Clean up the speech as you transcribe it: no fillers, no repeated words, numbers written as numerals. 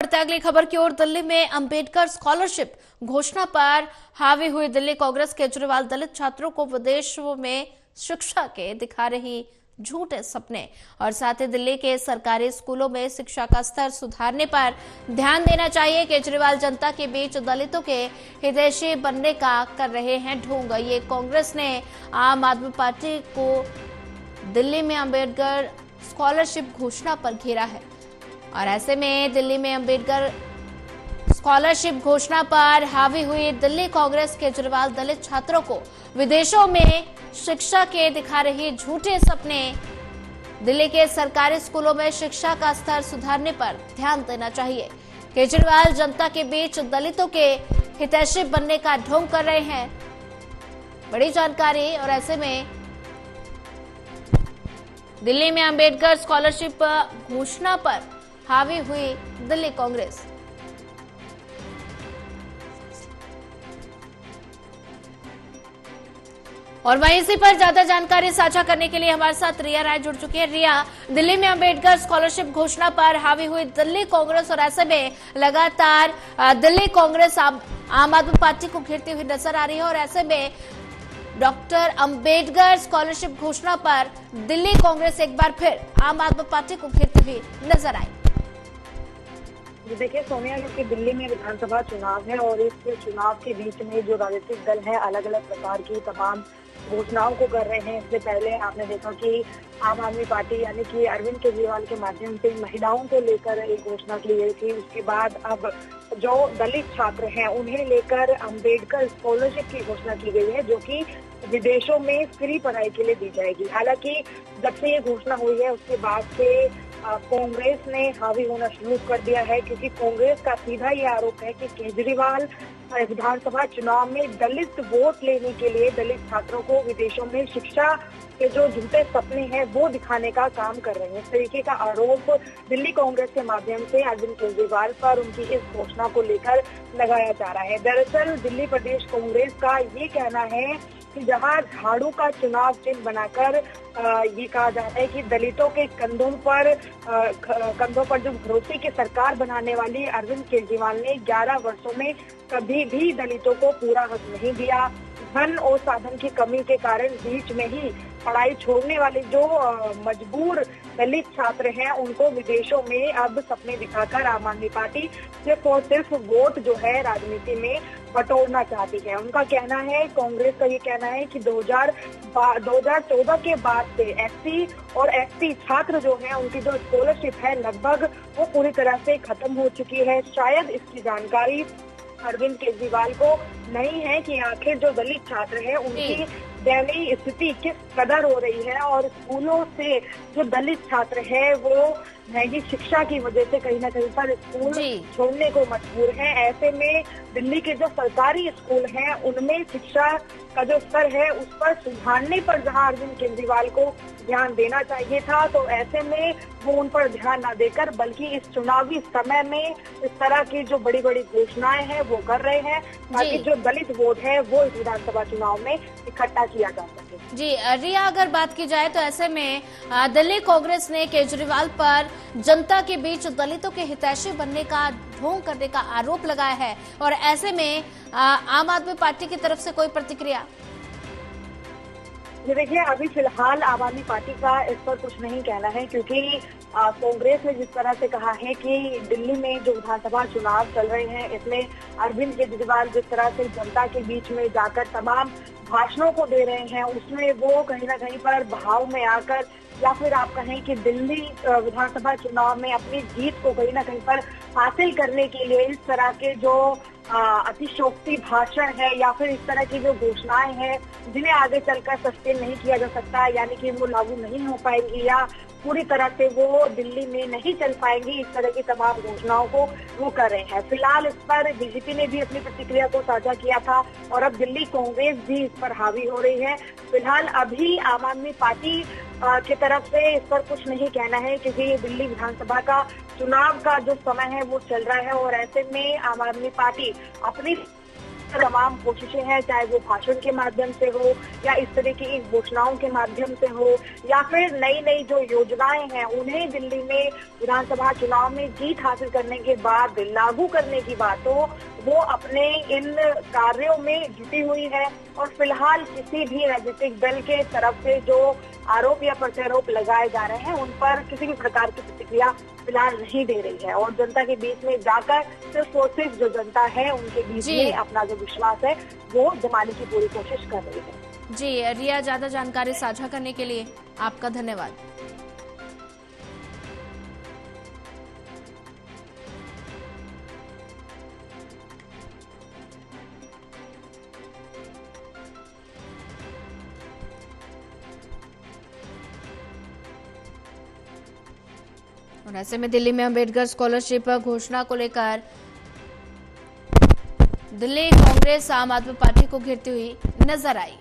बढ़ते हैं अगली खबर की ओर। दिल्ली में अंबेडकर स्कॉलरशिप घोषणा पर हावी हुई दिल्ली कांग्रेस। केजरीवाल दलित छात्रों को विदेशों में शिक्षा के दिखा रही झूठे सपने और साथ ही दिल्ली के सरकारी स्कूलों में शिक्षा का स्तर सुधारने पर ध्यान देना चाहिए। केजरीवाल जनता के बीच दलितों के हितैषी बनने का कर रहे हैं ढोंग। ये कांग्रेस ने आम आदमी पार्टी को दिल्ली में अंबेडकर स्कॉलरशिप घोषणा पर घेरा है और ऐसे में दिल्ली में अंबेडकर स्कॉलरशिप घोषणा पर हावी हुई दिल्ली कांग्रेस। केजरीवाल दलित छात्रों को विदेशों में शिक्षा के दिखा रही झूठे सपने। दिल्ली के सरकारी स्कूलों में शिक्षा का स्तर सुधारने पर ध्यान देना चाहिए। केजरीवाल जनता के बीच दलितों के हितैषी बनने का ढोंग कर रहे हैं। बड़ी जानकारी। और ऐसे में दिल्ली में अंबेडकर स्कॉलरशिप घोषणा पर हावी हुई दिल्ली कांग्रेस। और वहीं इसी पर ज्यादा जानकारी साझा करने के लिए हमारे साथ रिया राय जुड़ चुकी है। रिया, दिल्ली में अंबेडकर स्कॉलरशिप घोषणा पर हावी हुई दिल्ली कांग्रेस और ऐसे में लगातार दिल्ली कांग्रेस आम आदमी पार्टी को घेरती हुई नजर आ रही है और ऐसे में डॉक्टर अंबेडकर स्कॉलरशिप घोषणा पर दिल्ली कांग्रेस एक बार फिर आम आदमी पार्टी को घेरती हुई नजर आई। देखिए सोनिया, क्योंकि दिल्ली में विधानसभा चुनाव है और इस चुनाव के बीच में जो राजनीतिक दल है अलग अलग प्रकार की तमाम घोषणाओं को कर रहे हैं। इससे पहले आपने देखा कि आम आदमी पार्टी यानी कि अरविंद केजरीवाल के माध्यम से महिलाओं को लेकर एक घोषणा की गई थी। उसके बाद अब जो दलित छात्र हैं उन्हें लेकर अंबेडकर स्कॉलरशिप की घोषणा की गई है, जो कि विदेशों में फ्री पढ़ाई के लिए दी जाएगी। हालांकि जब से ये घोषणा हुई है उसके बाद से कांग्रेस ने हावी होना शुरू कर दिया है, क्योंकि कांग्रेस का सीधा ये आरोप है कि केजरीवाल विधानसभा चुनाव में दलित वोट लेने के लिए दलित छात्रों को विदेशों में शिक्षा के जो झूठे सपने हैं वो दिखाने का काम कर रहे हैं। इस तरीके का आरोप दिल्ली कांग्रेस के माध्यम से अरविंद केजरीवाल पर उनकी इस घोषणा को लेकर लगाया जा रहा है। दरअसल दिल्ली प्रदेश कांग्रेस का ये कहना है कि जहां झाड़ू का चुनाव चिन्ह बनाकर ये कहा जाता है कि दलितों के कंधों पर जो भरोसे की सरकार बनाने वाली अरविंद केजरीवाल ने 11 वर्षों में कभी भी दलितों को पूरा हक नहीं दिया। धन और साधन की कमी के कारण बीच में ही पढ़ाई छोड़ने वाले जो मजबूर दलित छात्र हैं उनको विदेशों में अब सपने दिखाकर आम आदमी पार्टी सिर्फ और सिर्फ वोट जो है राजनीति में बटोरना चाहती है। उनका कहना है, कांग्रेस का ये कहना है कि 2014 के बाद से एससी और एसटी छात्र जो हैं उनकी जो स्कॉलरशिप है लगभग वो पूरी तरह से खत्म हो चुकी है। शायद इसकी जानकारी अरविंद केजरीवाल को नहीं है कि आखिर जो दलित छात्र हैं उनकी दयनीय स्थिति किस कदर हो रही है और स्कूलों से जो दलित छात्र है वो महंगी शिक्षा की वजह से कहीं ना कहीं पर स्कूल छोड़ने को मजबूर है। ऐसे में दिल्ली के जो सरकारी स्कूल हैं उनमें शिक्षा का जो स्तर है उस पर सुधारने पर जहां अरविंद केजरीवाल को ध्यान देना चाहिए था, तो ऐसे में वो उन पर ध्यान न देकर बल्कि इस चुनावी समय में इस तरह की जो बड़ी बड़ी घोषणाएं हैं वो कर रहे हैं ताकि जो दलित वोट है वो इस विधानसभा चुनाव में इकट्ठा किया जा सके। जी रिया, अगर बात की जाए तो ऐसे में दिल्ली कांग्रेस ने केजरीवाल पर जनता के बीच दलितों के हितैषी बनने का ढोंग करने का आरोप लगाया है और ऐसे में आम आदमी पार्टी की तरफ से कोई प्रतिक्रिया? ये देखिए, अभी फिलहाल आम आदमी पार्टी का इस पर कुछ नहीं कहना है, क्योंकि कांग्रेस ने जिस तरह से कहा है कि दिल्ली में जो विधानसभा चुनाव चल रहे हैं इसमें अरविंद केजरीवाल जिस तरह से जनता के बीच में जाकर तमाम भाषणों को दे रहे हैं उसमें वो कहीं ना कहीं पर भाव में आकर या फिर आप कहें कि दिल्ली विधानसभा चुनाव में अपनी जीत को कहीं ना कहीं पर हासिल करने के लिए इस तरह के जो अतिशयोक्ति भाषण है या फिर इस तरह की जो घोषणाएं हैं जिन्हें आगे चलकर सस्टेन नहीं किया जा सकता, यानी कि वो लागू नहीं हो पाएंगी या पूरी तरह से वो दिल्ली में नहीं चल पाएंगी, इस तरह की तमाम घोषणाओं को वो कर रहे हैं। फिलहाल इस पर बीजेपी ने भी अपनी प्रतिक्रिया को साझा किया था और अब दिल्ली कांग्रेस भी इस पर हावी हो रही है। फिलहाल अभी आम आदमी पार्टी की तरफ से इस पर कुछ नहीं कहना है, क्योंकि दिल्ली विधानसभा का चुनाव का जो समय है वो चल रहा है और ऐसे में आम आदमी पार्टी अपनी तमाम कोशिशें हैं, चाहे वो भाषण के माध्यम से हो या इस तरह की घोषणाओं के माध्यम से हो या फिर नई नई जो योजनाएं हैं उन्हें दिल्ली में विधानसभा चुनाव में जीत हासिल करने के बाद लागू करने की बात हो, वो अपने इन कार्यों में जुटी हुई है। और फिलहाल किसी भी राजनीतिक दल के तरफ से जो आरोप या प्रत्यारोप लगाए जा रहे हैं उन पर किसी भी प्रकार की प्रतिक्रिया फिलहाल नहीं दे रही है और जनता के बीच में जाकर सिर्फ और सिर्फ जो जनता है उनके बीच में अपना जो विश्वास है वो जमाने की पूरी कोशिश कर रही है। जी रिया, ज्यादा जानकारी साझा करने के लिए आपका धन्यवाद। और ऐसे में दिल्ली में अंबेडकर स्कॉलरशिप घोषणा को लेकर दिल्ली कांग्रेस आम आदमी पार्टी को घेरती हुई नजर आई।